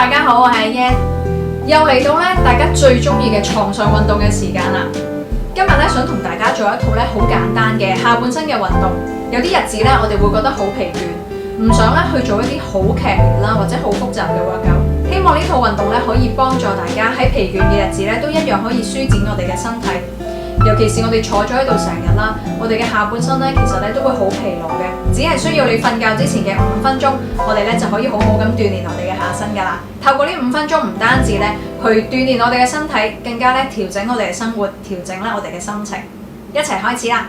大家好，我係阿 Yan， 又嚟到大家最中意嘅床上運動嘅時間啦。今日想同大家做一套好簡單嘅下半身嘅運動。有啲日子我哋會覺得好疲倦，唔想去做一啲好劇烈啦或者好複雜嘅workout。希望呢套運動可以幫助大家喺疲倦嘅日子都一樣可以舒展我哋嘅身體。尤其是我哋坐咗喺度成日啦，我哋嘅下半身其實都會好疲勞嘅，只係需要你瞓覺之前嘅5分鐘，我哋就可以好好咁鍛鍊我哋嘅下身噶啦。透過呢5分鐘唔單止去鍛鍊我哋嘅身體，更加調整我哋嘅生活，調整我哋嘅心情。一齊開始啦！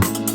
拜。